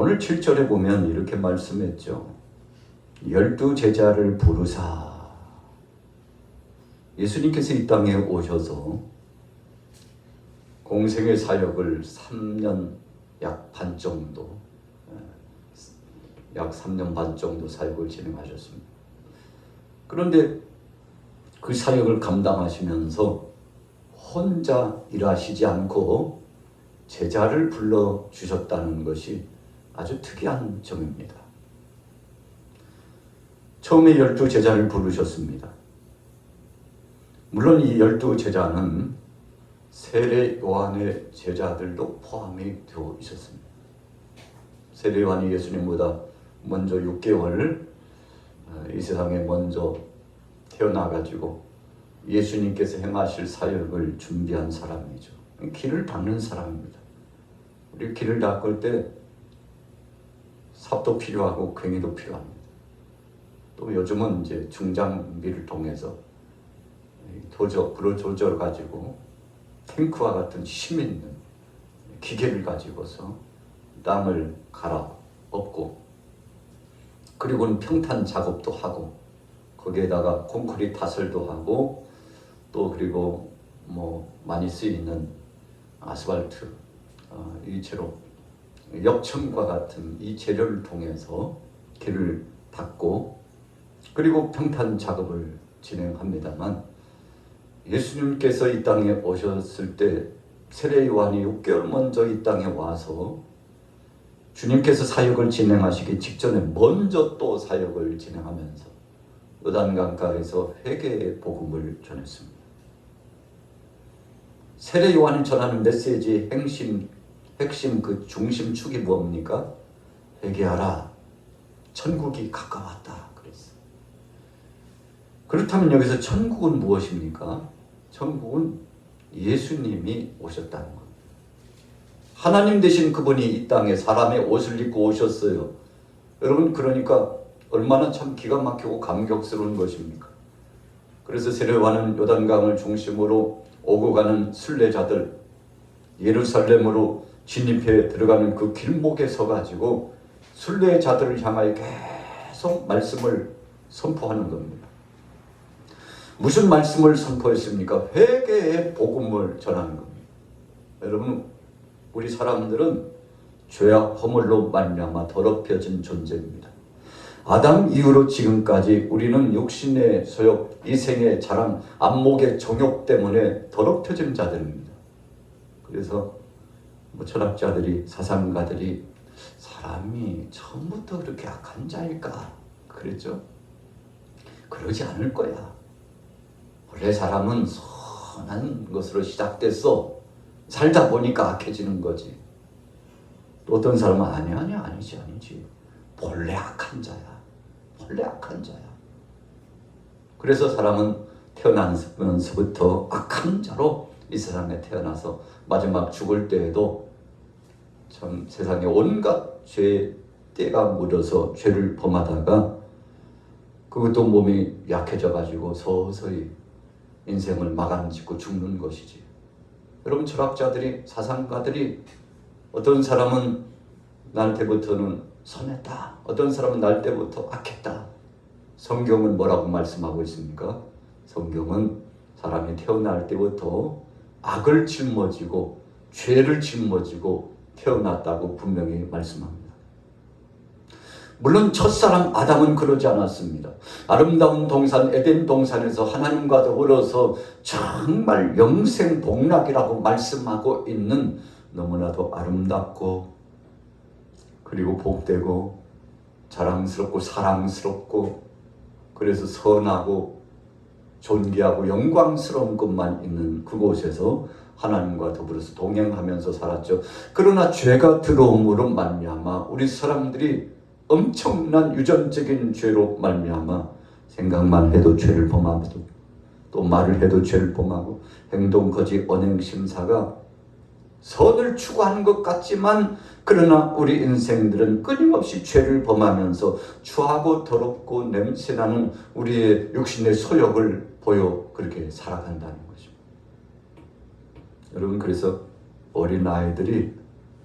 오늘 7절에 보면 이렇게 말씀했죠. 12제자를 부르사. 예수님께서 이 땅에 오셔서 공생의 사역을 3년 약 반 정도, 약 3년 반 정도 사역을 진행하셨습니다. 그런데 그 사역을 감당하시면서 혼자 일하시지 않고 제자를 불러주셨다는 것이 아주 특이한 점입니다. 처음에 12제자를 부르셨습니다. 물론 이 12제자는 세례 요한의 제자들도 포함이 되어 있었습니다. 세례 요한이 예수님보다 먼저 6개월 이 세상에 먼저 태어나가지고 예수님께서 행하실 사역을 준비한 사람이죠. 길을 닦는 사람입니다. 우리 길을 닦을 때 삽도 필요하고 괭이도 필요합니다. 또 요즘은 이제 중장비를 통해서 불을 조져 가지고 탱크와 같은 힘 있는 기계를 가지고서 땅을 갈아엎고, 그리고는 평탄 작업도 하고, 거기에다가 콘크리트 타설도 하고, 또 그리고 많이 쓰이는 아스팔트, 이 재료, 역청과 같은 이 재료를 통해서 길을 닦고, 그리고 평탄 작업을 진행합니다만, 예수님께서 이 땅에 오셨을 때 세례 요한이 6개월 먼저 이 땅에 와서 주님께서 사역을 진행하시기 직전에 먼저 또 사역을 진행하면서 요단강가에서 회개의 복음을 전했습니다. 세례 요한이 전하는 메시지 핵심 그 중심축이 뭡니까? 회개하라, 천국이 가까웠다 그랬어요. 그렇다면 여기서 천국은 무엇입니까? 천국은 예수님이 오셨다는 겁니다. 하나님 되신 그분이 이 땅에 사람의 옷을 입고 오셨어요. 여러분, 그러니까 얼마나 참 기가 막히고 감격스러운 것입니까? 그래서 세례 요한은 요단강을 중심으로 오고 가는 순례자들, 예루살렘으로 진입해 들어가는 그 길목에 서가지고 순례자들을 향하여 계속 말씀을 선포하는 겁니다. 무슨 말씀을 선포했습니까? 회개의 복음을 전하는 겁니다. 여러분, 우리 사람들은 죄악 허물로 말미암아 더럽혀진 존재입니다. 아담 이후로 지금까지 우리는 육신의 소욕, 이생의 자랑, 안목의 정욕 때문에 더럽혀진 자들입니다. 그래서 철학자들이, 사상가들이 사람이 처음부터 그렇게 악한 자일까 그랬죠? 그러지 않을 거야. 원래 사람은 선한 것으로 시작됐어. 살다 보니까 악해지는 거지. 또 어떤 사람은 아니지. 본래 악한 자야. 그래서 사람은 태어나면서부터 악한 자로 이 세상에 태어나서 마지막 죽을 때에도 참 세상에 온갖 죄의 때가 묻어서 죄를 범하다가 그것도 몸이 약해져 가지고 서서히 인생을 마감 짓고 죽는 것이지. 여러분, 철학자들이, 사상가들이 어떤 사람은 날 때부터는 선했다, 어떤 사람은 날 때부터 악했다. 성경은 뭐라고 말씀하고 있습니까? 성경은 사람이 태어날 때부터 악을 짊어지고 죄를 짊어지고 태어났다고 분명히 말씀합니다. 물론 첫사람 아담은 그러지 않았습니다. 아름다운 동산 에덴 동산에서 하나님과 더불어서 정말 영생 복락이라고 말씀하고 있는 너무나도 아름답고 그리고 복되고 자랑스럽고 사랑스럽고 그래서 선하고 존귀하고 영광스러운 것만 있는 그곳에서 하나님과 더불어서 동행하면서 살았죠. 그러나 죄가 들어옴으로 말미암아 우리 사람들이 엄청난 유전적인 죄로 말미암아 생각만 해도 죄를 범하고 또 말을 해도 죄를 범하고 행동, 거짓, 언행, 심사가 선을 추구하는 것 같지만 그러나 우리 인생들은 끊임없이 죄를 범하면서 추하고 더럽고 냄새나는 우리의 육신의 소욕을 보여 그렇게 살아간다는 것입니다. 여러분, 그래서 어린아이들이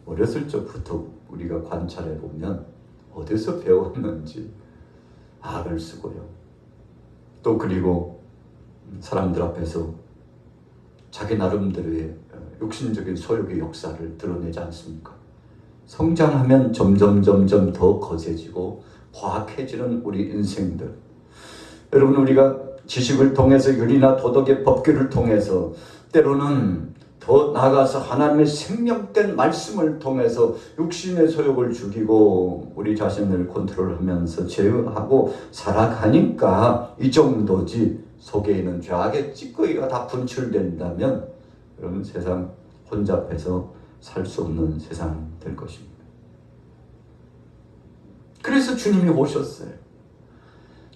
어렸을 적부터 우리가 관찰해 보면 어디서 배웠는지 악을 쓰고요. 또 그리고 사람들 앞에서 자기 나름대로의 육신적인 소욕의 역사를 드러내지 않습니까? 성장하면 점점 더 거세지고 포악해지는 우리 인생들. 여러분, 우리가 지식을 통해서 윤리나 도덕의 법규를 통해서 때로는 더 나아가서 하나님의 생명된 말씀을 통해서 육신의 소욕을 죽이고 우리 자신을 컨트롤하면서 제어하고 살아가니까 이 정도지, 속에 있는 죄악의 찌꺼기가 다 분출된다면 여러분, 세상 혼잡해서 살 수 없는 세상 될 것입니다. 그래서 주님이 오셨어요.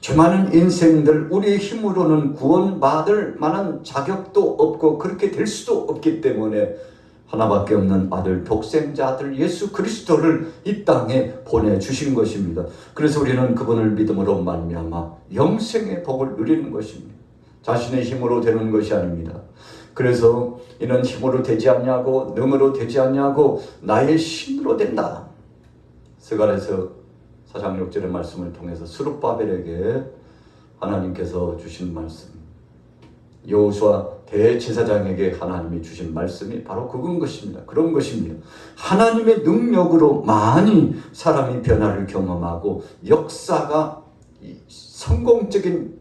죄 많은 인생들, 우리의 힘으로는 구원받을 만한 자격도 없고 그렇게 될 수도 없기 때문에 하나밖에 없는 아들, 독생자 아들 예수 그리스도를 이 땅에 보내주신 것입니다. 그래서 우리는 그분을 믿음으로 말미암아 영생의 복을 누리는 것입니다. 자신의 힘으로 되는 것이 아닙니다. 그래서 이는 힘으로 되지 않냐고, 능으로 되지 않냐고, 나의 신으로 된다. 스가랴서 4장 6절의 말씀을 통해서 스룹바벨에게 하나님께서 주신 말씀, 여호수아 대제사장에게 하나님이 주신 말씀이 바로 그런 것입니다. 그런 것입니다. 하나님의 능력으로 많이 사람이 변화를 경험하고 역사가 성공적인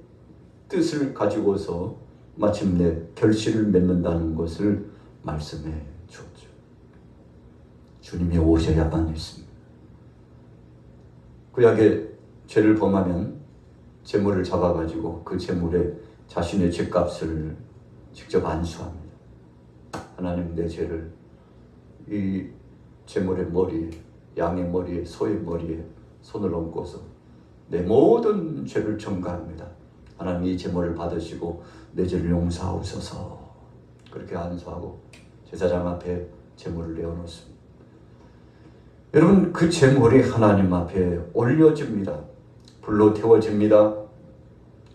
뜻을 가지고서 마침내 결실을 맺는다는 것을 말씀해 주었죠. 주님이 오셔야만 했습니다. 구약의 죄를 범하면 제물을 잡아가지고 그 제물에 자신의 죄값을 직접 안수합니다. 하나님, 내 죄를 이 제물의 머리에, 양의 머리에, 소의 머리에 손을 얹고서 내 모든 죄를 전가합니다. 하나님, 이 제물을 받으시고 내 죄를 용서하옵소서. 그렇게 안수하고 제사장 앞에 제물을 내어놓습니다. 여러분, 그 제물이 하나님 앞에 올려집니다. 불로 태워집니다.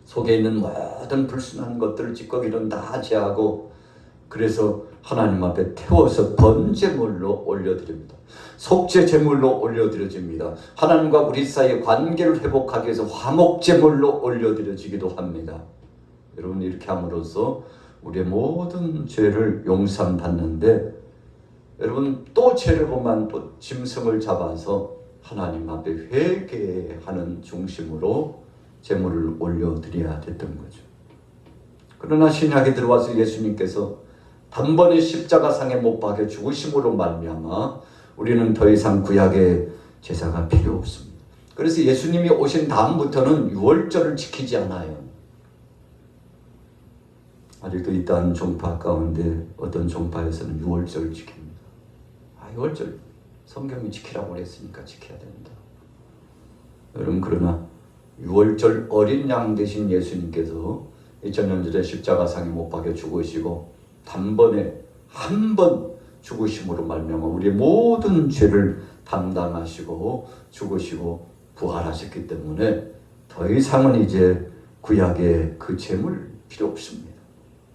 속에 있는 모든 불순한 것들을, 찌꺼기는 다 제하고, 그래서 하나님 앞에 태워서 번제물로 올려드립니다. 속죄 제물로 올려드려집니다. 하나님과 우리 사이의 관계를 회복하기 위해서 화목제물로 올려드려지기도 합니다. 여러분, 이렇게 함으로써 우리의 모든 죄를 용서받는데, 여러분, 또 죄를 범한 또 짐승을 잡아서 하나님 앞에 회개하는 중심으로 제물을 올려드려야 됐던 거죠. 그러나 신약에 들어와서 예수님께서 단번에 십자가상에 못 박혀 죽으심으로 말미암아 우리는 더 이상 구약의 제사가 필요 없습니다. 그래서 예수님이 오신 다음부터는 유월절을 지키지 않아요. 아직도 있다는 종파 가운데 어떤 종파에서는 유월절을 지킵니다. 6월절 성경이 지키라고 그랬으니까 지켜야 된다. 여러분, 그러나 6월절 어린 양 되신 예수님께서 2000년 전에 십자가상에 못 박혀 죽으시고 단번에 한 번 죽으심으로 말미암아 우리의 모든 죄를 담당하시고 죽으시고 부활하셨기 때문에 더 이상은 이제 구약의 그 제물 필요 없습니다.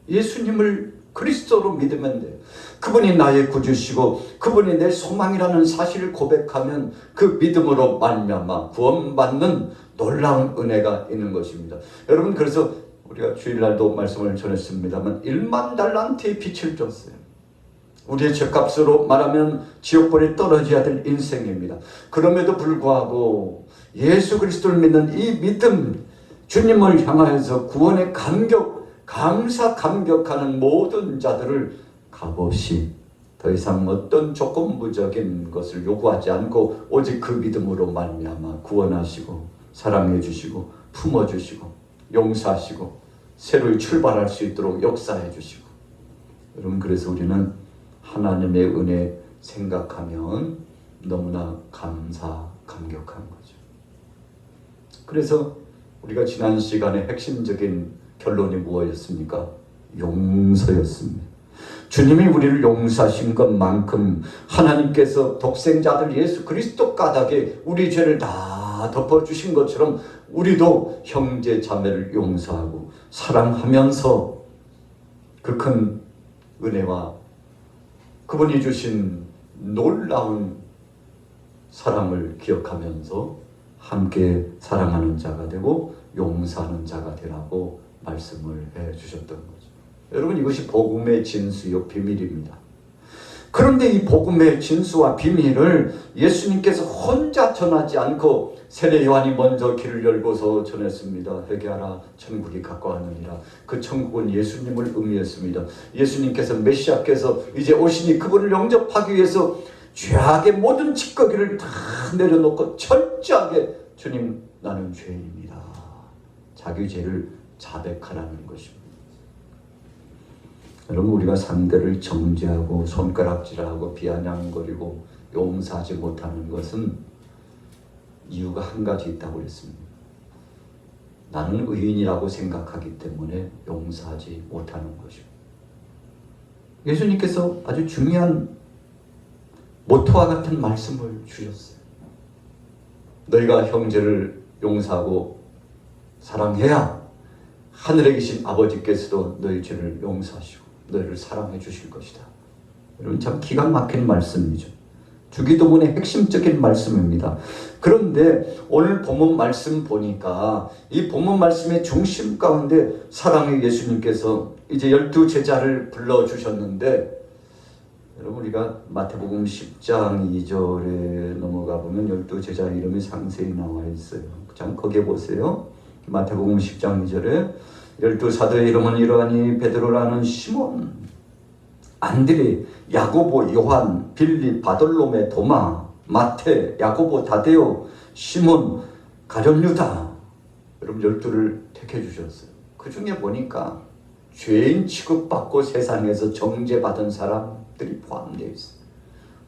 예수님을 그리스도로 믿으면 돼요. 그분이 나의 구주시고 그분이 내 소망이라는 사실을 고백하면 그 믿음으로 말미암아 구원받는 놀라운 은혜가 있는 것입니다. 여러분, 그래서 우리가 주일날도 말씀을 전했습니다만 1만 달란트의 빛을 줬어요. 우리의 죄값으로 말하면 지옥불에 떨어져야 될 인생입니다. 그럼에도 불구하고 예수 그리스도를 믿는 이 믿음, 주님을 향하여서 구원의 감격하는 모든 자들을 값없이 더 이상 어떤 조건부적인 것을 요구하지 않고 오직 그 믿음으로 말미암아 구원하시고 사랑해 주시고 품어 주시고 용서하시고 새로이 출발할 수 있도록 역사해 주시고. 여러분, 그래서 우리는 하나님의 은혜 생각하면 너무나 감격한 거죠. 그래서 우리가 지난 시간에 핵심적인 결론이 무엇이었습니까? 용서였습니다. 주님이 우리를 용서하신 것만큼 하나님께서 독생자 아들 예수 그리스도 까닭에 우리 죄를 다 덮어주신 것처럼 우리도 형제 자매를 용서하고 사랑하면서 그 큰 은혜와 그분이 주신 놀라운 사랑을 기억하면서 함께 사랑하는 자가 되고 용서하는 자가 되라고 말씀을 해주셨던 거죠. 여러분, 이것이 복음의 진수요 비밀입니다. 그런데 이 복음의 진수와 비밀을 예수님께서 혼자 전하지 않고 세례 요한이 먼저 길을 열고서 전했습니다. 회개하라, 천국이 가까웠느니라. 그 천국은 예수님을 의미했습니다. 예수님께서 메시아께서 이제 오시니 그분을 영접하기 위해서 죄악의 모든 찌꺼기를 다 내려놓고 철저하게 주님, 나는 죄인입니다. 자기 죄를 자백하라는 것입니다. 여러분, 우리가 상대를 정죄하고 손가락질하고 비아냥거리고 용서하지 못하는 것은 이유가 한 가지 있다고 그랬습니다. 나는 의인이라고 생각하기 때문에 용서하지 못하는 것입니다. 예수님께서 아주 중요한 모토와 같은 말씀을 주셨어요. 너희가 형제를 용서하고 사랑해야 하늘에 계신 아버지께서도 너희 죄를 용서하시고 너희를 사랑해 주실 것이다. 여러분, 참 기가 막힌 말씀이죠. 주기도문의 핵심적인 말씀입니다. 그런데 오늘 본문 말씀 보니까 이 본문 말씀의 중심 가운데 사랑의 예수님께서 이제 12제자를 불러주셨는데, 여러분, 우리가 마태복음 10장 2절에 넘어가 보면 12제자 이름이 상세히 나와 있어요. 참 거기에 보세요. 마태복음 10장 2절에 12사도의 이름은 이러하니 베드로라는 시몬, 안드레, 야고보, 요한, 빌립, 바돌로메, 도마, 마태, 야고보, 다데오, 시몬, 가룟 유다. 여러분, 12를 택해 주셨어요. 그 중에 보니까 죄인 취급받고 세상에서 정죄받은 사람들이 포함되어 있어요.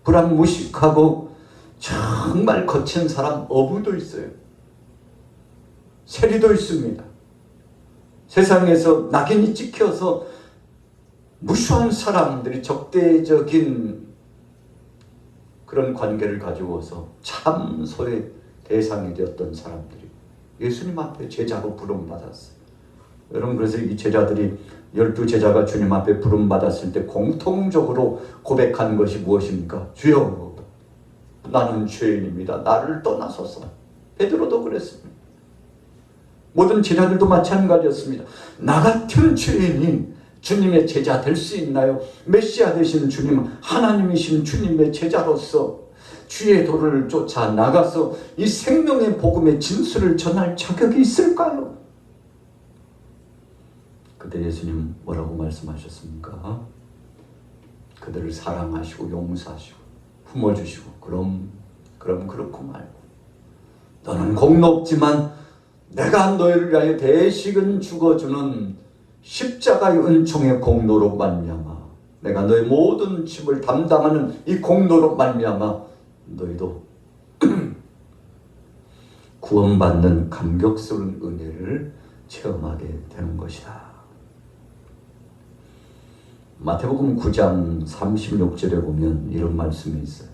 불안무식하고 정말 거친 사람 어부도 있어요. 세리도 있습니다. 세상에서 낙인이 찍혀서 무수한 사람들이 적대적인 그런 관계를 가지고서 참소의 대상이 되었던 사람들이 예수님 앞에 제자로 부름받았어요. 여러분, 그래서 이 제자들이 12제자가 주님 앞에 부름받았을 때 공통적으로 고백한 것이 무엇입니까? 주여, 나는 죄인입니다. 나를 떠나소서. 베드로도 그랬습니다. 모든 제자들도 마찬가지였습니다. 나 같은 죄인이 주님의 제자 될 수 있나요? 메시아 되신 주님, 하나님이신 주님의 제자로서 주의 도를 쫓아 나가서 이 생명의 복음의 진수를 전할 자격이 있을까요? 그때 예수님 뭐라고 말씀하셨습니까? 그들을 사랑하시고 용서하시고 품어주시고 그럼 그렇고 말고 너는 공로 없지만 내가 너희를 위하여 대식은 죽어주는 십자가의 은총의 공로로 말미암아 내가 너희 모든 짐을 담당하는 이 공로로 말미암아 너희도 구원받는 감격스러운 은혜를 체험하게 되는 것이다. 마태복음 9장 36절에 보면 이런 말씀이 있어요.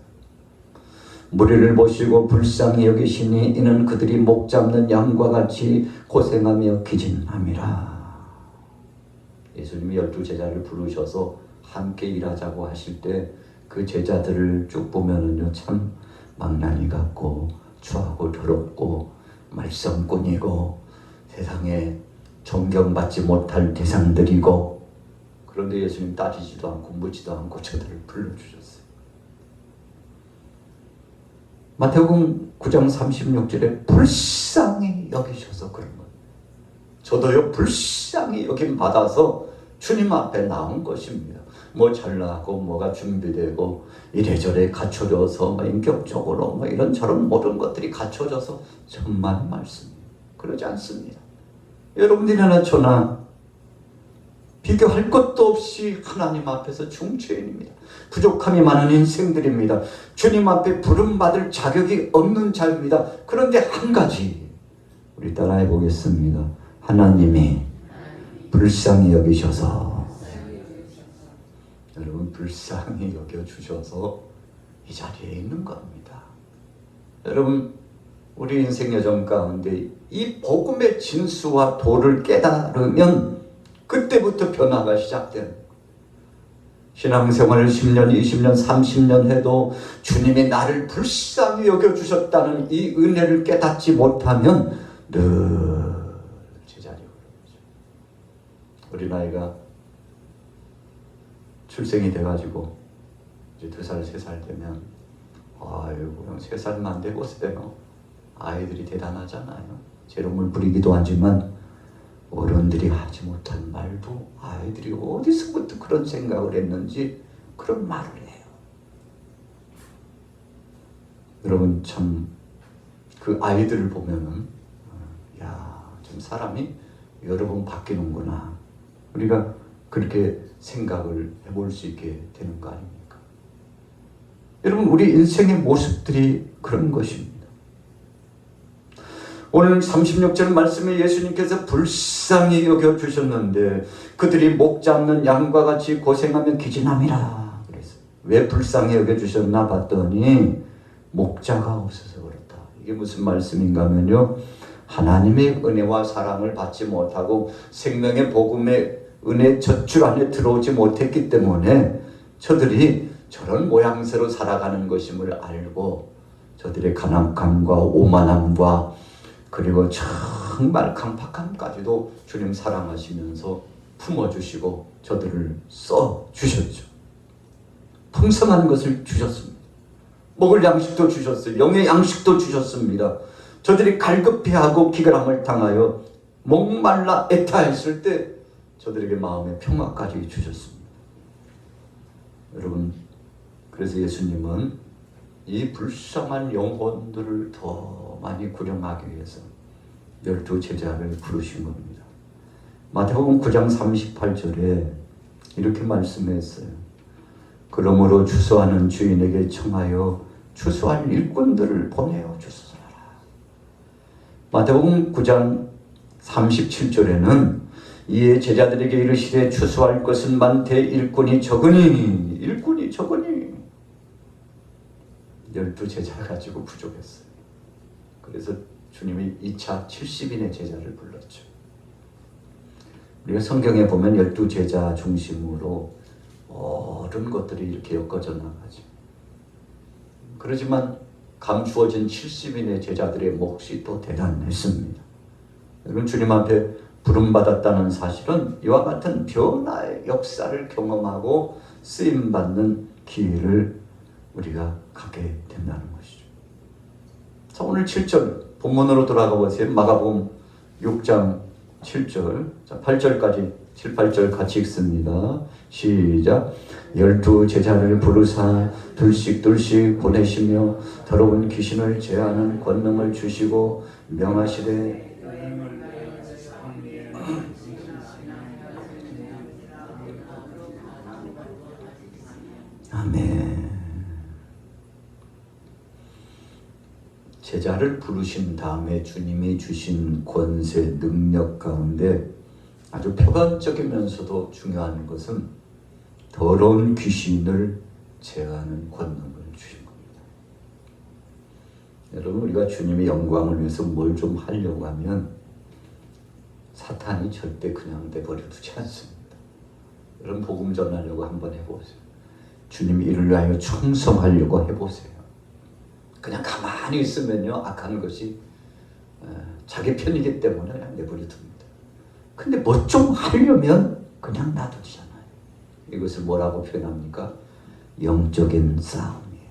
무리를 보시고 불쌍히 여기시니 이는 그들이 목 잡는 양과 같이 고생하며 기진함이라. 예수님이 12제자를 부르셔서 함께 일하자고 하실 때 그 제자들을 쭉 보면은요, 참 망나니 같고 추하고 더럽고 말썽꾼이고 세상에 존경받지 못할 대상들이고, 그런데 예수님 따지지도 않고 묻지도 않고 저들을 불러주셨어요. 마태복음 9장 36절에 불쌍히 여기셔서 그런 거예요. 저도요, 불쌍히 여김 받아서 주님 앞에 나온 것입니다. 뭐 잘나고 뭐가 준비되고 이래저래 갖춰져서 인격적으로 이런저런 모든 것들이 갖춰져서 천만의 말씀이에요. 그러지 않습니다. 여러분들이나 저나 비교할 것도 없이 하나님 앞에서 중죄인입니다. 부족함이 많은 인생들입니다. 주님 앞에 부름받을 자격이 없는 자입니다. 그런데 한 가지 우리 따라해 보겠습니다. 하나님이 불쌍히 여기셔서, 여러분, 불쌍히 여겨주셔서 이 자리에 있는 겁니다. 여러분, 우리 인생 여정 가운데 이 복음의 진수와 도를 깨달으면 그때부터 변화가 시작되는 거예요. 신앙생활을 10년, 20년, 30년 해도 주님이 나를 불쌍히 여겨주셨다는 이 은혜를 깨닫지 못하면 늘 제자리고. 우리 나이가 출생이 돼가지고 이제 2살, 3살 되면 아이고 형 3살만 돼보세요. 아이들이 대단하잖아요. 재롱을 부리기도 하지만 어른들이 하지 못한 말도 아이들이 어디서부터 그런 생각을 했는지 그런 말을 해요. 여러분 참 그 아이들을 보면은 좀 사람이 여러 번 바뀌는구나. 우리가 그렇게 생각을 해볼 수 있게 되는 거 아닙니까? 여러분 우리 인생의 모습들이 그런 것입니다. 오늘 36절 말씀에 예수님께서 불쌍히 여겨주셨는데 그들이 목 잡는 양과 같이 고생하며 기진함이라 그랬어요. 왜 불쌍히 여겨주셨나 봤더니 목자가 없어서 그렇다. 이게 무슨 말씀인가 하면요, 하나님의 은혜와 사랑을 받지 못하고 생명의 복음의 은혜 젖줄 안에 들어오지 못했기 때문에 저들이 저런 모양새로 살아가는 것임을 알고 저들의 가난함과 오만함과 그리고 정말 강팍함까지도 주님 사랑하시면서 품어주시고 저들을 써주셨죠. 풍성한 것을 주셨습니다. 먹을 양식도 주셨어요. 영의 양식도 주셨습니다. 저들이 갈급해하고 기갈함을 당하여 목말라 애타했을 때 저들에게 마음의 평화까지 주셨습니다. 여러분, 그래서 예수님은 이 불쌍한 영혼들을 더 많이 구령하기 위해서 12 제자를 부르신 겁니다. 마태복음 9장 38절에 이렇게 말씀했어요. 그러므로 추수하는 주인에게 청하여 추수할 일꾼들을 보내어 주소서. 마태복음 9장 37절에는 이에 제자들에게 이르시되 추수할 것은 많되 일꾼이 적으니 12 제자 가지고 부족했어요. 그래서 주님이 2차 70인의 제자를 불렀죠. 우리가 성경에 보면 12 제자 중심으로 모든 것들이 이렇게 엮어져 나가죠. 그렇지만 감추어진 70인의 제자들의 몫이 또 대단했습니다. 여러분 주님 앞에 부름받았다는 사실은 이와 같은 변화의 역사를 경험하고 쓰임받는 기회를 우리가 갖게 된다는 것이죠. 자, 오늘 7절 본문으로 돌아가 보세요. 마가복음 6장 7절, 자, 8절까지 7, 8절 같이 읽습니다. 시작. 12 제자를 부르사 둘씩 보내시며 더러운 귀신을 제하는 권능을 주시고 명하시되 아멘. 제자를 부르신 다음에 주님이 주신 권세, 능력 가운데 아주 표관적이면서도 중요한 것은 더러운 귀신을 제하는 권능을 주신 겁니다. 여러분 우리가 주님의 영광을 위해서 뭘 좀 하려고 하면 사탄이 절대 그냥 내버려 두지 않습니다. 여러분 복음 전하려고 한번 해보세요. 주님이 이를 위하여 충성하려고 해보세요. 그냥 가만히 있으면요 악한 것이 자기 편이기 때문에 그냥 내버려 둡니다. 근데 뭐 좀 하려면 그냥 놔두잖아요. 이것을 뭐라고 표현합니까? 영적인 싸움이에요.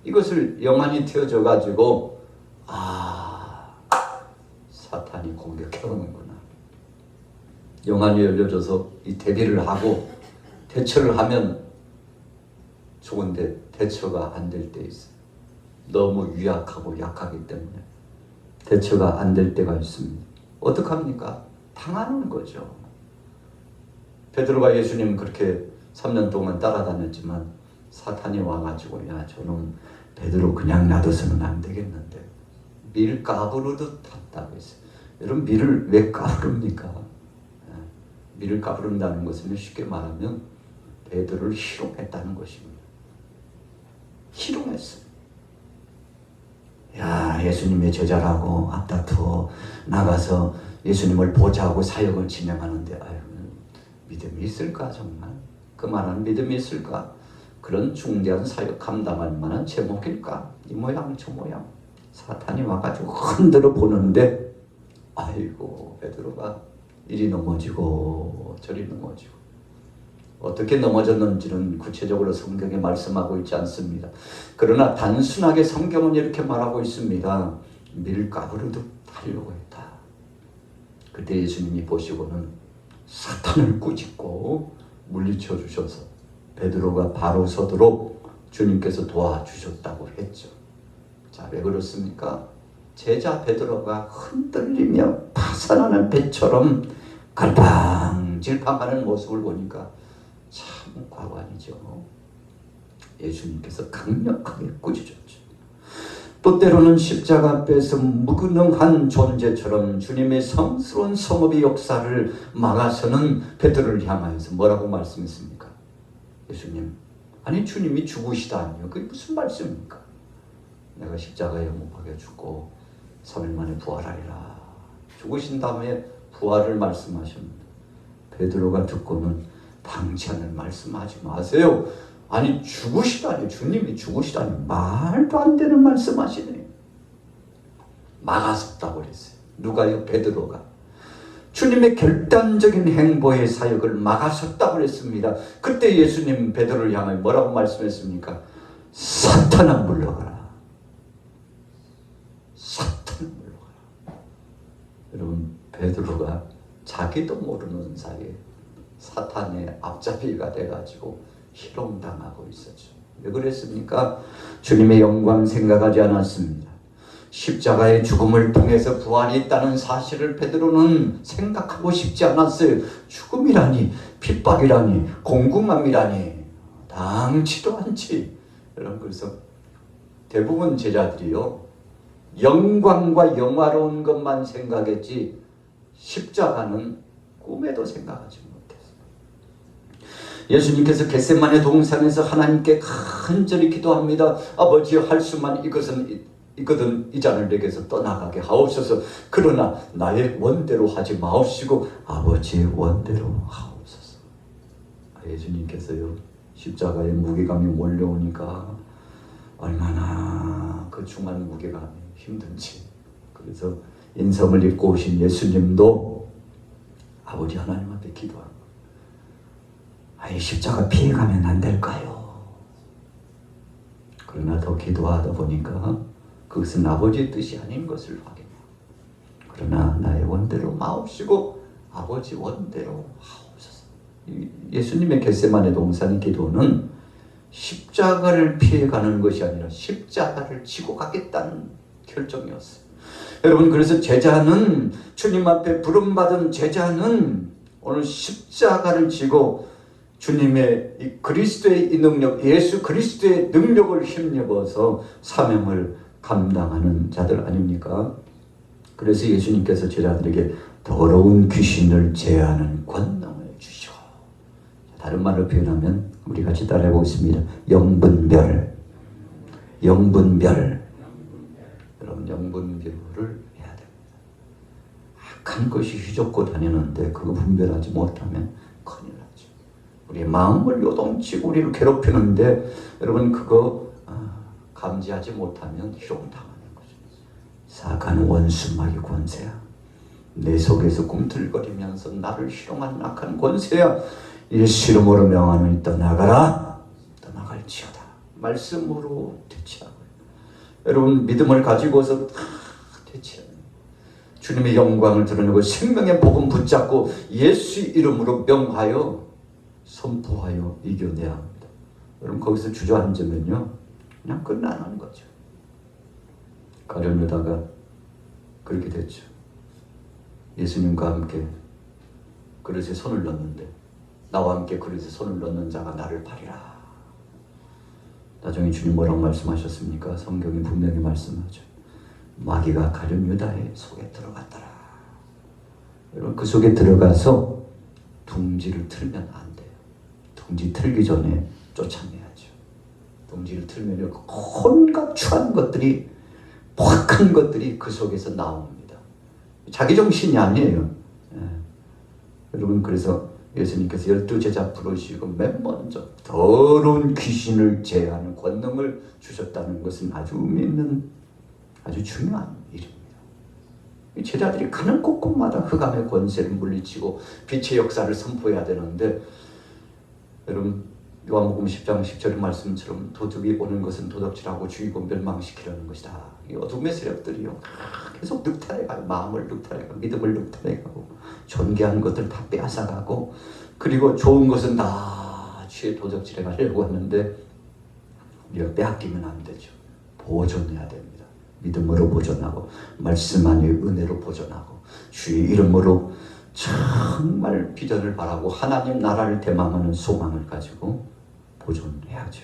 이것을 영안이 튀어져 가지고 사탄이 공격해오는구나. 영안이 열려져서 이 대비를 하고 대처를 하면 좋은데 대처가 안 될 때 있어요. 너무 유약하고 약하기 때문에 대처가 안 될 때가 있습니다. 어떡합니까? 당하는 거죠. 베드로가 예수님 그렇게 3년 동안 따라다녔지만 사탄이 와가지고 야 저놈 베드로 그냥 놔둬서는 안 되겠는데 밀 까부르듯 탔다고 했어요. 여러분 밀을 왜 까부릅니까? 밀을 까부른다는 것은 쉽게 말하면 베드로를 희롱했다는 것입니다. 희롱했어요. 야 예수님의 제자라고 앞다투어 나가서 예수님을 보좌하고 사역을 진행하는데 아유 믿음이 있을까 정말? 그 그만한 믿음이 있을까? 그런 중대한 사역 감당할 만한 제목일까? 이 모양 저 모양. 사탄이 와가지고 흔들어 보는데 아이고 베드로가 이리 넘어지고 저리 넘어지고 어떻게 넘어졌는지는 구체적으로 성경에 말씀하고 있지 않습니다. 그러나 단순하게 성경은 이렇게 말하고 있습니다. 밀가부르듯 달려오였다. 그때 예수님이 보시고는 사탄을 꾸짖고 물리쳐 주셔서 베드로가 바로 서도록 주님께서 도와주셨다고 했죠. 자, 왜 그렇습니까? 제자 베드로가 흔들리며 파산하는 배처럼 갈팡질팡하는 모습을 보니까 참 과관이죠. 예수님께서 강력하게 꾸짖었죠. 또 때로는 십자가 앞에서 무능한 존재처럼 주님의 성스러운 성업의 역사를 막아서는 베드로를 향하여서 뭐라고 말씀했습니까? 예수님, 아니 주님이 죽으시다니요. 그게 무슨 말씀입니까? 내가 십자가에 못 박혀 죽고 3일 만에 부활하리라. 죽으신 다음에 부활을 말씀하셨는데 베드로가 듣고는 당장을 말씀하지 마세요. 아니 죽으시다니, 주님이 죽으시다니 말도 안 되는 말씀하시네. 막아섰다고 그랬어요. 누가요? 베드로가. 주님의 결단적인 행보의 사역을 막아섰다고 그랬습니다. 그때 예수님 베드로를 향하여 뭐라고 말씀했습니까? 사탄아 물러가라. 사탄아 물러가라. 여러분 베드로가 자기도 모르는 사이에 사탄의 앞잡이가 돼가지고 희롱당하고 있었죠. 왜 그랬습니까? 주님의 영광 생각하지 않았습니다. 십자가의 죽음을 통해서 부활이 있다는 사실을 베드로는 생각하고 싶지 않았어요. 죽음이라니, 핍박이라니, 공궁함이라니 당치도 않지. 여러분 그래서 대부분 제자들이요 영광과 영화로운 것만 생각했지 십자가는 꿈에도 생각하지 못했어요. 예수님께서 겟세마네 동산에서 하나님께 간절히 기도합니다. 아버지 할 수만 이거든 이 잔을 내게서 떠나가게 하옵소서. 그러나 나의 원대로 하지 마옵시고 아버지의 원대로 하옵소서. 예수님께서요 십자가의 무게감이 몰려오니까 얼마나 그 중한 무게감이 힘든지. 그래서 인성을 입고 오신 예수님도 아버지 하나님 앞에 기도합니다. 아예 십자가 피해가면 안 될까요? 그러나 더 기도하다 보니까 그것은 아버지의 뜻이 아닌 것을 확인해요. 그러나 나의 원대로 마옵시고 아버지 원대로 하옵소서. 예수님의 겟세마네 동산의 기도는 십자가를 피해가는 것이 아니라 십자가를 지고 가겠다는 결정이었어요. 여러분 그래서 제자는 주님 앞에 부름받은 제자는 오늘 십자가를 지고 주님의 이 그리스도의 이 능력, 예수 그리스도의 능력을 힘입어서 사명을 감당하는 자들 아닙니까? 그래서 예수님께서 제자들에게 더러운 귀신을 제하는 권능을 주시고, 다른 말로 표현하면 우리 같이 따라해 보겠습니다. 영분별. 여러분 영분별을 해야 됩니다. 악한 것이 휘젓고 다니는데 그거 분별하지 못하면 큰일 나죠. 우리의 마음을 요동치고 우리를 괴롭히는데 여러분 그거 감지하지 못하면 희롱당하는 거죠. 사악한 원수마귀 권세야. 내 속에서 꿈틀거리면서 나를 희롱하는 악한 권세야. 예수 이름으로 명하노니 떠나가라. 떠나갈지어다. 말씀으로 대체하고요. 여러분 믿음을 가지고서 대체하는 주님의 영광을 드러내고 생명의 복음 붙잡고 예수 이름으로 명하여 선포하여 이겨내야 합니다. 여러분 거기서 주저앉으면요 그냥 끝나는 거죠. 가룟 유다가 그렇게 됐죠. 예수님과 함께 그릇에 손을 넣는데 나와 함께 그릇에 손을 넣는 자가 나를 팔이라. 나중에 주님 뭐라고 말씀하셨습니까? 성경이 분명히 말씀하죠. 마귀가 가룟 유다의 속에 들어갔더라. 여러분 그 속에 들어가서 둥지를 틀면 안 돼요. 둥지 틀기 전에 쫓아내야죠. 둥지를 틀면 온갖 추한 것들이 포악한 것들이 그 속에서 나옵니다. 자기 정신이 아니에요. 여러분 그래서 예수님께서 12제자 부르시고 맨 먼저 더러운 귀신을 제하는 권능을 주셨다는 것은 아주 의미 있는 아주 중요한 일입니다. 제자들이 가는 곳곳마다 흑암의 권세를 물리치고 빛의 역사를 선포해야 되는데, 여러분 요한복음 10장 10절의 말씀처럼 도둑이 오는 것은 도둑질하고 죽이고 멸망시키려는 것이다. 이 어둠의 세력들이요 계속 늑탈해가고, 마음을 늑탈해가고, 믿음을 늑탈해가고, 존귀한 것들 다 빼앗아가고, 그리고 좋은 것은 다 취해 도둑질해가려고 하는데, 우리가 빼앗기면 안 되죠. 보존해야 됩니다. 믿음으로 보존하고, 말씀 안에 은혜로 보존하고, 주의 이름으로 정말 비전을 바라고 하나님 나라를 대망하는 소망을 가지고 보존해야죠.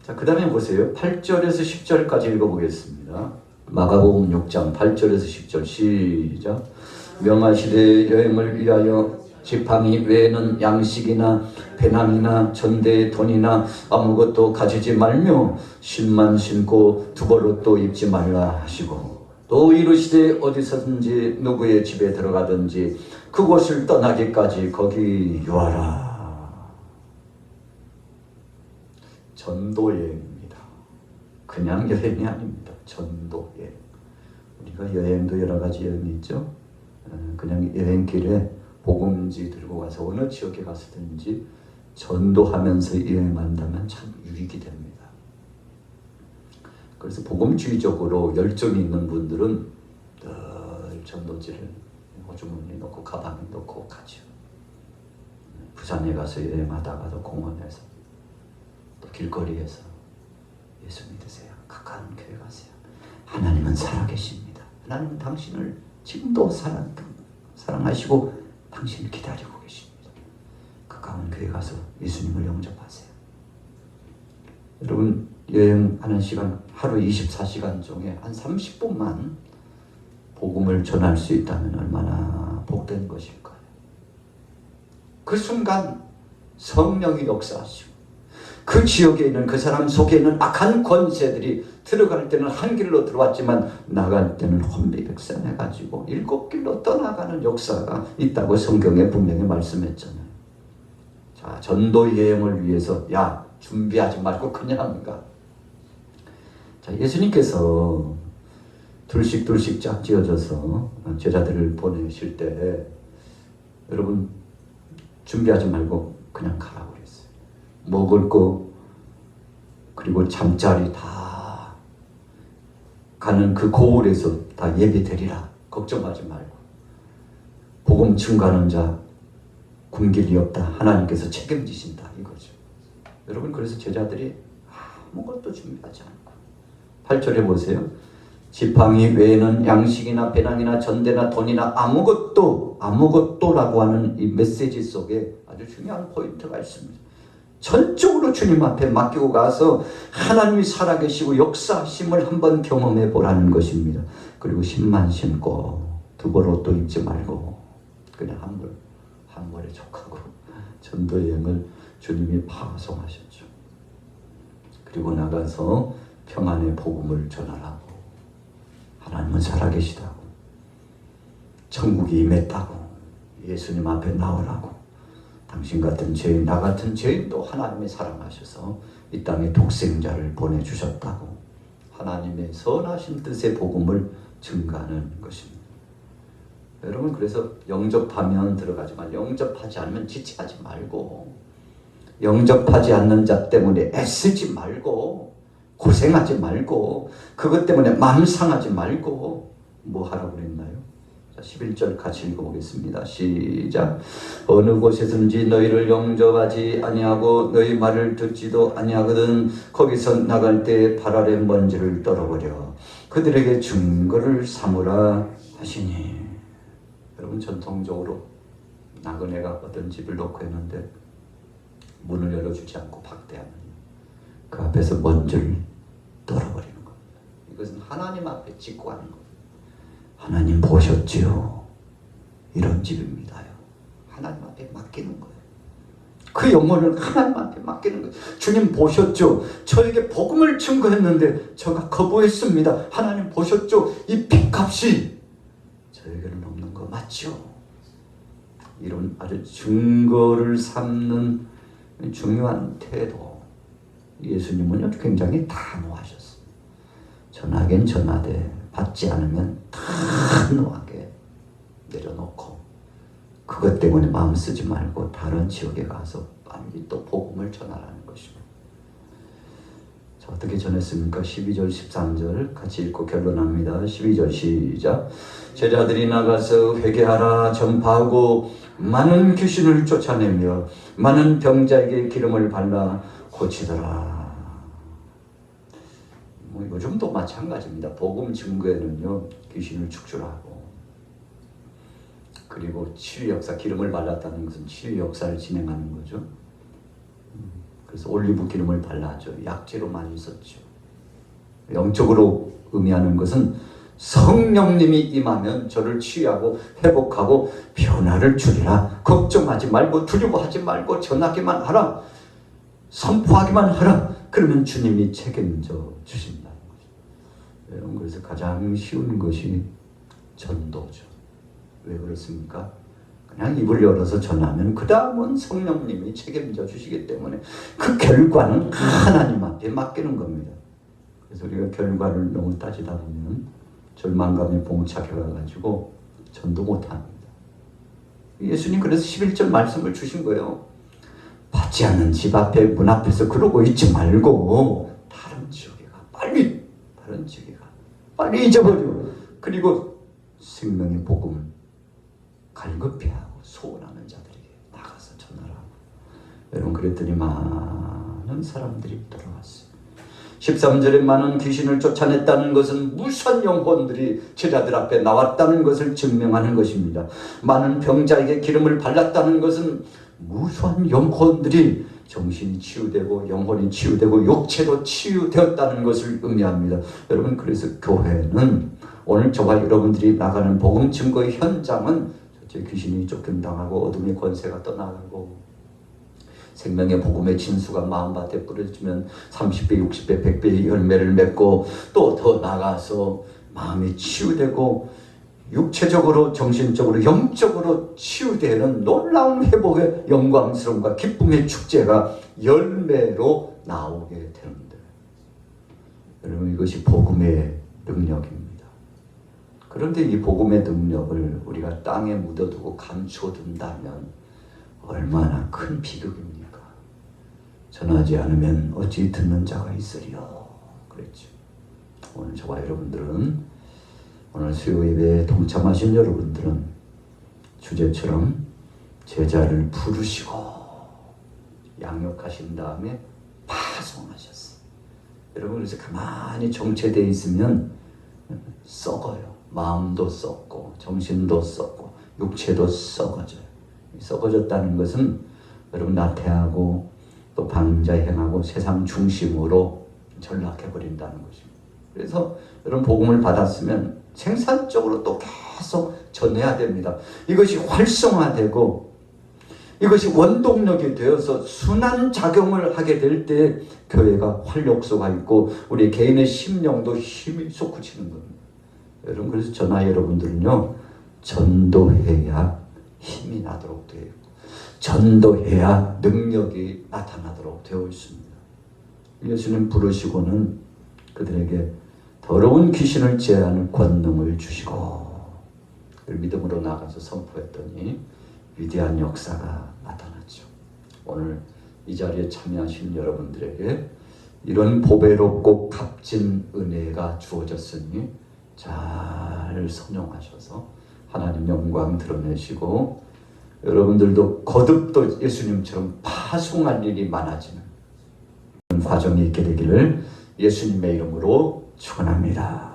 자, 그 다음에 보세요. 8절에서 10절까지 읽어보겠습니다. 마가복음 6장 8절에서 10절 시작. 명하시되 여행을 위하여 지팡이 외에는 양식이나 배낭이나 전대의 돈이나 아무것도 가지지 말며 신만 신고 두벌옷도 입지 말라 하시고, 또 이르시되 어디서든지 누구의 집에 들어가든지 그곳을 떠나기까지 거기 유하라. 전도여행입니다. 그냥 여행이 아닙니다. 전도여행. 우리가 여행도 여러 가지 여행이 있죠. 그냥 여행길에 복음지 들고 가서 어느 지역에 가서든지 전도하면서 여행한다면 참 유익이 됩니다. 그래서 복음주의적으로 열정이 있는 분들은 늘 전도지를 호주머니에 넣고 가방에 넣고 가죠. 부산에 가서 여행하다가도 공원에서 또 길거리에서 예수 믿으세요. 가까운 교회 가세요. 하나님은 살아계십니다. 하나님은 당신을 지금도 사랑하시고 당신을 기다리고 계십니다. 가까운 교회 가서 예수님을 영접하세요. 여러분, 여행하는 시간 하루 24시간 중에 한 30분만 복음을 전할 수 있다면 얼마나 복된 것일까요? 그 순간 성령이 역사하시고, 그 지역에 있는 그 사람 속에 있는 악한 권세들이 들어갈 때는 한 길로 들어왔지만 나갈 때는 혼비백산해가지고 7길로 떠나가는 역사가 있다고 성경에 분명히 말씀했잖아요. 자, 전도 여행을 위해서 준비하지 말고 그냥 가. 자, 예수님께서 둘씩 짝지어져서 제자들을 보내실 때 여러분 준비하지 말고 그냥 가라고 그랬어요. 먹을 거 그리고 잠자리 다 가는 그 고을에서 다 예비되리라. 걱정하지 말고. 복음 증거하는 자 굶길이 없다. 하나님께서 책임지신다 이거죠. 여러분, 그래서 제자들이 아무것도 준비하지 않고 8절에 보세요. 지팡이 외에는 양식이나 배낭이나 전대나 돈이나 아무것도라고 하는 이 메시지 속에 아주 중요한 포인트가 있습니다. 전적으로 주님 앞에 맡기고 가서 하나님이 살아계시고 역사하심을 한번 경험해 보라는 것입니다. 그리고 신만 신고 두벌옷도 입지 말고 그냥 한 벌에 족하고 전도 여행을 주님이 파송하셨죠. 그리고 나가서 평안의 복음을 전하라고, 하나님은 살아계시다고, 천국이 임했다고, 예수님 앞에 나오라고, 당신 같은 죄인, 나 같은 죄인도 하나님이 사랑하셔서 이 땅에 독생자를 보내주셨다고, 하나님의 선하신 뜻의 복음을 증가하는 것입니다. 여러분, 그래서 영접하면 들어가지만 영접하지 않으면 지체하지 말고, 영접하지 않는 자 때문에 애쓰지 말고, 고생하지 말고, 그것 때문에 마음 상하지 말고, 뭐 하라고 그랬나요? 자, 11절 같이 읽어보겠습니다. 시작. 어느 곳에든지 너희를 영접하지 아니하고 너희 말을 듣지도 아니하거든 거기서 나갈 때 발 아래 먼지를 떨어버려 그들에게 증거를 삼으라 하시니. 여러분, 전통적으로 나그네가 어떤 집을 놓고 했는데 문을 열어주지 않고 박대하면 그 앞에서 먼지를 떨어버리는 겁니다. 이것은 하나님 앞에 짓고 하는 겁니다. 하나님 보셨지요? 이런 집입니다요. 하나님 앞에 맡기는 거예요. 그 영혼을 하나님 앞에 맡기는 거예요. 주님 보셨죠? 저에게 복음을 증거했는데 제가 거부했습니다. 하나님 보셨죠? 이 빚값이 저에게는 없는 거 맞죠? 이런 아주 증거를 삼는 중요한 태도. 예수님은요 굉장히 단호하셨어요. 전하긴 전하되 받지 않으면 단호하게 내려놓고 그것 때문에 마음 쓰지 말고 다른 지역에 가서 빨리 또 복음을 전하라는 것입니다. 자, 어떻게 전했습니까? 12절 13절 같이 읽고 결론합니다. 12절 시작. 제자들이 나가서 회개하라 전파하고 많은 귀신을 쫓아내며 많은 병자에게 기름을 발라 고치더라. 요즘도 마찬가지입니다. 복음 증거에는요 귀신을 축출하고 그리고 치유 역사, 기름을 발랐다는 것은 치유 역사를 진행하는 거죠. 그래서 올리브 기름을 발라죠. 약재로 많이 썼죠. 영적으로 의미하는 것은 성령님이 임하면 저를 치유하고 회복하고 변화를 주리라. 걱정하지 말고 두려워하지 말고 전하기만 하라. 선포하기만 하라. 그러면 주님이 책임져 주신다는 거죠. 여러분, 그래서 가장 쉬운 것이 전도죠. 왜 그렇습니까? 그냥 입을 열어서 전하면 그 다음은 성령님이 책임져 주시기 때문에 그 결과는 하나님 앞에 맡기는 겁니다. 그래서 우리가 결과를 너무 따지다 보면 절망감에 봉착해가지고 전도 못합니다. 예수님 그래서 11절 말씀을 주신 거예요. 받지 않는 집 앞에 문 앞에서 그러고 있지 말고 다른 지역에 가. 빨리 다른 지역에 가. 빨리 잊어버려. 그리고 생명의 복음을 갈급히 하고 소원하는 자들에게 나가서 전하라. 여러분 그랬더니 많은 사람들이 돌아왔어요. 13절에 많은 귀신을 쫓아냈다는 것은 무수한 영혼들이 제자들 앞에 나왔다는 것을 증명하는 것입니다. 많은 병자에게 기름을 발랐다는 것은 무수한 영혼들이 정신이 치유되고 영혼이 치유되고 육체도 치유되었다는 것을 의미합니다. 여러분 그래서 교회는 오늘 저와 여러분들이 나가는 복음 증거의 현장은 귀신이 쫓겨나가고 어둠의 권세가 떠나가고 생명의 복음의 진수가 마음밭에 뿌려지면 30배, 60배, 100배의 열매를 맺고 또 더 나가서 마음이 치유되고 육체적으로, 정신적으로, 영적으로 치유되는 놀라운 회복의 영광스러움과 기쁨의 축제가 열매로 나오게 됩니다. 여러분 이것이 복음의 능력입니다. 그런데 이 복음의 능력을 우리가 땅에 묻어두고 감춰둔다면 얼마나 큰 비극입니까? 전하지 않으면 어찌 듣는 자가 있으리요. 그랬죠. 오늘 저와 여러분들은, 오늘 수요 예배에 동참하신 여러분들은 주제처럼 제자를 부르시고 양육하신 다음에 파송하셨어요. 여러분 그래서 가만히 정체되어 있으면 썩어요. 마음도 썩고 정신도 썩고 육체도 썩어져요. 썩어졌다는 것은 여러분 나태하고 또 방자행하고 세상 중심으로 전락해버린다는 것입니다. 그래서 여러분 복음을 받았으면 생산적으로 또 계속 전해야 됩니다. 이것이 활성화되고 이것이 원동력이 되어서 순환 작용을 하게 될 때 교회가 활력소가 있고 우리 개인의 심령도 힘이 솟구치는 겁니다. 여러분 그래서 저나 여러분들은요 전도해야 힘이 나도록 되어 있고 전도해야 능력이 나타나도록 되어 있습니다. 예수님 부르시고는 그들에게 더러운 귀신을 제하는 권능을 주시고 믿음으로 나가서 선포했더니 위대한 역사가 나타났죠. 오늘 이 자리에 참여하신 여러분들에게 이런 보배롭고 값진 은혜가 주어졌으니 잘 선용하셔서 하나님 영광 드러내시고 여러분들도 거듭도 예수님처럼 파송할 일이 많아지는 과정이 있게 되기를 예수님의 이름으로 축원합니다.